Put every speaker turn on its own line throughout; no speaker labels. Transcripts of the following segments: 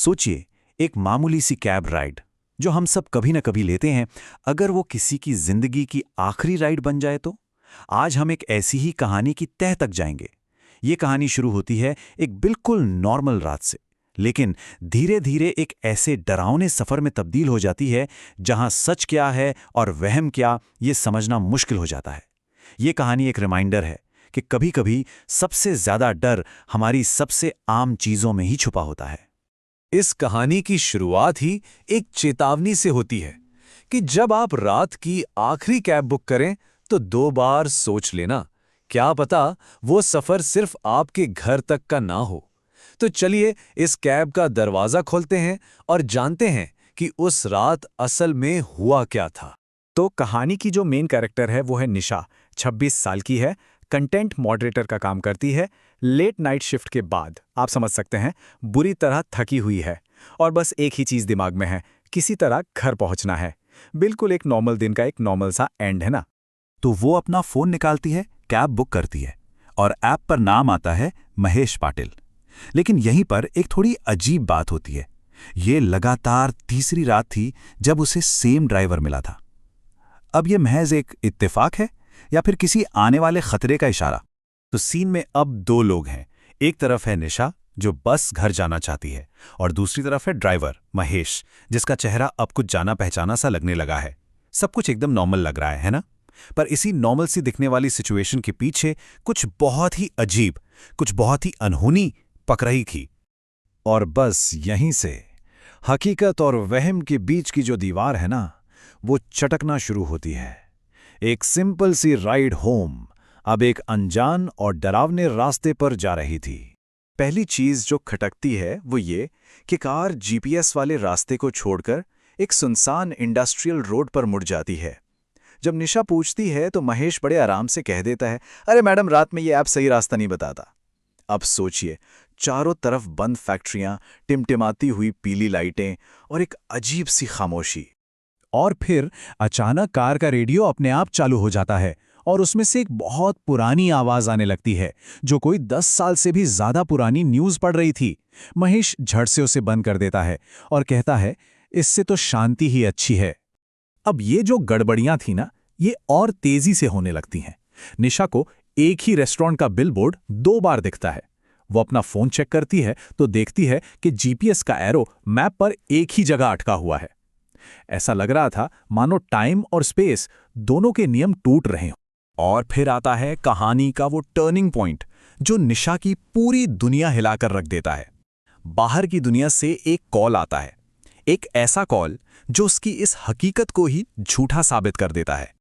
सोचिए, एक मामूली सी कैब राइड जो हम सब कभी न कभी लेते हैं, अगर वो किसी की जिंदगी की आखिरी राइड बन जाए तो। आज हम एक ऐसी ही कहानी की तह तक जाएंगे। ये कहानी शुरू होती है एक बिल्कुल नॉर्मल रात से, लेकिन धीरे धीरे एक ऐसे डरावने सफर में तब्दील हो जाती है जहां सच क्या है और वहम क्या, ये समझना मुश्किल हो जाता है। ये कहानी एक रिमाइंडर है कि कभी-कभी सबसे ज्यादा डर हमारी सबसे आम चीजों में ही छुपा होता है।
इस कहानी की शुरुआत ही एक चेतावनी से होती है कि जब आप रात की आखिरी कैब बुक करें तो 2 बार सोच लेना, क्या पता वो सफर सिर्फ आपके घर तक का ना हो। तो चलिए इस कैब का दरवाजा खोलते हैं और जानते हैं कि उस रात असल में हुआ क्या था।
तो कहानी की जो मेन कैरेक्टर है वो है निशा। 26 साल की है, कंटेंट मॉडरेटर का काम करती है। लेट नाइट शिफ्ट के बाद आप समझ सकते हैं बुरी तरह थकी हुई है और बस एक ही चीज दिमाग में है, किसी तरह घर पहुंचना है। बिल्कुल एक नॉर्मल दिन का एक नॉर्मल सा एंड है ना।
तो वो अपना फोन निकालती है, कैब बुक करती है और ऐप पर नाम आता है महेश पाटिल। लेकिन यहीं पर एक थोड़ी अजीब बात होती है। ये लगातार तीसरी रात थी जब उसे सेम ड्राइवर मिला था। अब ये महज एक इत्तेफाक है या फिर किसी आने वाले खतरे का इशारा? तो सीन में अब 2 लोग हैं। एक तरफ है निशा जो बस घर जाना चाहती है और दूसरी तरफ है ड्राइवर महेश, जिसका चेहरा अब कुछ जाना पहचाना सा लगने लगा है। सब कुछ एकदम नॉर्मल लग रहा है ना? पर इसी नॉर्मल सी दिखने वाली सिचुएशन के पीछे कुछ बहुत ही अजीब, कुछ बहुत ही अनहोनी पक रही थी।
और बस यहीं से हकीकत और वहम के बीच की जो दीवार है ना, वो चटकना शुरू होती है। एक सिंपल सी राइड होम अब एक अनजान और डरावने रास्ते पर जा रही थी। पहली चीज जो खटकती है वो ये कि कार जीपीएस वाले रास्ते को छोड़कर एक सुनसान इंडस्ट्रियल रोड पर मुड़ जाती है। जब निशा पूछती है तो महेश बड़े आराम से कह देता है, अरे मैडम, रात में ये ऐप सही रास्ता नहीं बताता। अब सोचिए, चारों तरफ बंद फैक्ट्रियां, टिमटिमाती हुई पीली लाइटें और एक अजीब सी खामोशी।
और फिर अचानक कार का रेडियो अपने आप चालू हो जाता है और उसमें से एक बहुत पुरानी आवाज आने लगती है, जो कोई 10 साल से भी ज्यादा पुरानी न्यूज पढ़ रही थी। महेश झट से उसे बंद कर देता है और कहता है, इससे तो शांति ही अच्छी है। अब ये जो गड़बड़ियां थी ना, ये और तेजी से होने लगती हैं। निशा को एक ही रेस्टोरेंट का बिलबोर्ड 2 बार दिखता है। वो अपना फोन चेक करती है तो देखती है कि जीपीएस का एरो मैप पर एक ही जगह अटका हुआ है। ऐसा लग रहा था मानो टाइम और स्पेस दोनों के नियम टूट रहे हों। और फिर आता है कहानी का वो टर्निंग पॉइंट जो निशा की पूरी दुनिया हिलाकर रख देता है। बाहर की दुनिया से एक कॉल आता है, एक ऐसा कॉल जो उसकी इस हकीकत को ही झूठा साबित कर देता है।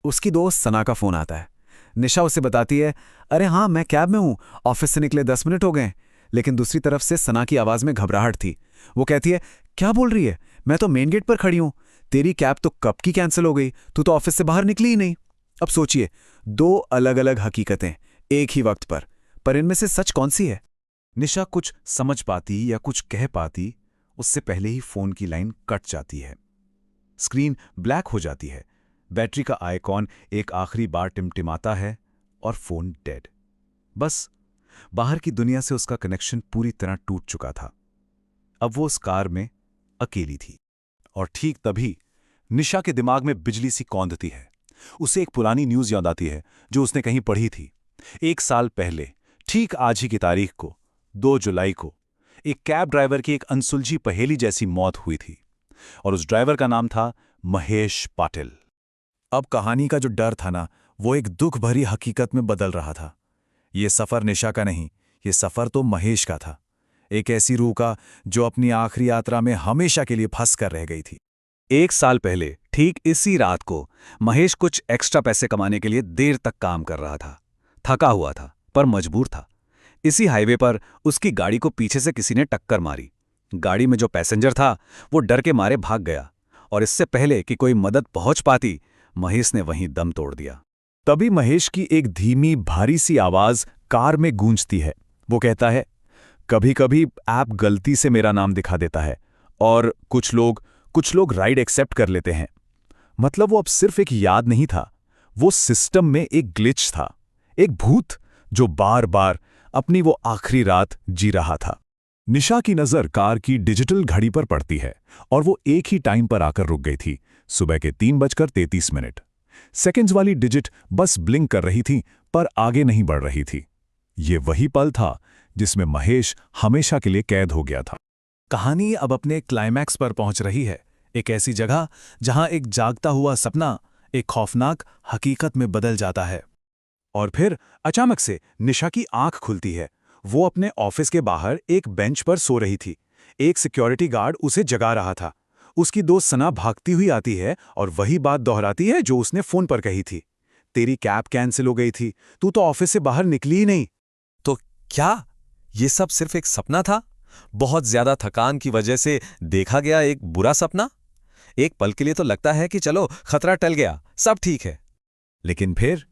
उसकी दोस्त सना का फोन आता है। निशा उसे बताती है, अरे हाँ, मैं कैब में हूं, ऑफिस से निकले 10 मिनट हो गए। लेकिन दूसरी तरफ से सना की आवाज में घबराहट थी। वो कहती है, क्या बोल रही है, मैं तो मेन गेट पर खड़ी हूं, तेरी कैब तो कब की कैंसिल हो गई, तू तो ऑफिस से बाहर निकली ही नहीं। अब सोचिए, 2 अलग अलग हकीकतें एक ही वक्त पर इनमें से सच कौन सी है? निशा कुछ समझ पाती या कुछ कह पाती उससे पहले ही फोन की लाइन कट जाती है। स्क्रीन ब्लैक हो जाती है, बैटरी का आइकॉन एक आखिरी बार टिमटिमाता है और फोन डेड। बस बाहर की दुनिया से उसका कनेक्शन पूरी तरह टूट चुका था। अब वो उस कार में अकेली थी। और ठीक तभी निशा के दिमाग में बिजली सी कौंधती है। उसे एक पुरानी न्यूज याद आती है जो उसने कहीं पढ़ी थी। 1 साल पहले, ठीक आज ही की तारीख को, 2 जुलाई को, एक कैब ड्राइवर की एक अनसुलझी पहेली जैसी मौत हुई थी और उस ड्राइवर का नाम था महेश पाटिल।
अब कहानी का जो डर था ना, वो एक दुख भरी हकीकत में बदल रहा था। ये सफर निशा का नहीं, ये सफर तो महेश का था। एक ऐसी रूह का जो अपनी आखिरी यात्रा में हमेशा के लिए फंस कर रह गई थी।
1 साल पहले ठीक इसी रात को महेश कुछ एक्स्ट्रा पैसे कमाने के लिए देर तक काम कर रहा था। थका हुआ था पर मजबूर था। इसी हाईवे पर उसकी गाड़ी को पीछे से किसी ने टक्कर मारी। गाड़ी में जो पैसेंजर था वो डर के मारे भाग गया और इससे पहले कि कोई मदद पहुंच पाती, महेश ने वहीं दम तोड़ दिया।
तभी महेश की एक धीमी भारी सी आवाज कार में गूंजती है। वो कहता है, कभी कभी ऐप गलती से मेरा नाम दिखा देता है और कुछ लोग राइड एक्सेप्ट कर लेते हैं। मतलब वो अब सिर्फ एक याद नहीं था, वो सिस्टम में एक ग्लिच था, एक भूत जो बार बार अपनी वो आखिरी रात जी रहा था।
निशा की नजर कार की डिजिटल घड़ी पर पड़ती है और वो एक ही टाइम पर आकर रुक गई थी, सुबह के 3:33। सेकेंड्स वाली डिजिट बस ब्लिंक कर रही थी पर आगे नहीं बढ़ रही थी। ये वही पल था जिसमें महेश हमेशा के लिए कैद हो गया था।
कहानी अब अपने क्लाइमैक्स पर पहुंच रही है, एक ऐसी जगह जहां एक जागता हुआ सपना एक खौफनाक हकीकत में बदल जाता है। और फिर अचानक से निशा की आंख खुलती है। वो अपने ऑफिस के बाहर एक बेंच पर सो रही थी। एक सिक्योरिटी गार्ड उसे जगा रहा था। उसकी दोस्त सना भागती हुई आती है और वही बात दोहराती है जो उसने फोन पर कही थी। तेरी कैब कैंसिल हो गई थी, तू तो ऑफिस से बाहर निकली ही नहीं।
तो क्या ये सब सिर्फ एक सपना था? बहुत ज्यादा थकान की वजह से देखा गया एक बुरा सपना? एक पल के लिए तो लगता है कि चलो खतरा टल गया, सब ठीक है।
लेकिन फिर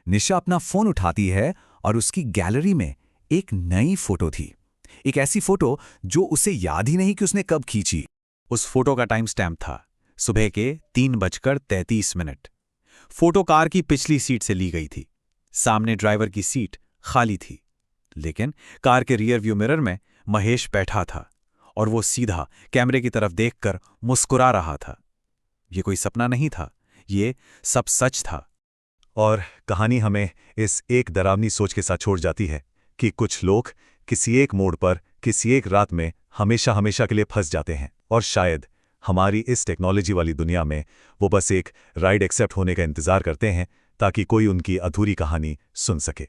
निशा अपना फोन उठाती है और उसकी गैलरी में एक नई फोटो थी। एक ऐसी फोटो जो उसे याद ही नहीं कि उसने कब खींची। उस फोटो का टाइम स्टैम्प था सुबह के 3:33। फोटो कार की पिछली सीट से ली गई थी। सामने ड्राइवर की सीट खाली थी, लेकिन कार के रियर व्यू मिरर में महेश बैठा था और वो सीधा कैमरे की तरफ देखकर मुस्कुरा रहा था। ये कोई सपना नहीं था, ये सब सच था।
और कहानी हमें इस एक डरावनी सोच के साथ छोड़ जाती है कि कुछ लोग किसी एक मोड़ पर किसी एक रात में हमेशा हमेशा के लिए फंस जाते हैं, और शायद हमारी इस टेक्नोलॉजी वाली दुनिया में वो बस एक राइड एक्सेप्ट होने का इंतजार करते हैं ताकि कोई उनकी अधूरी कहानी सुन सके।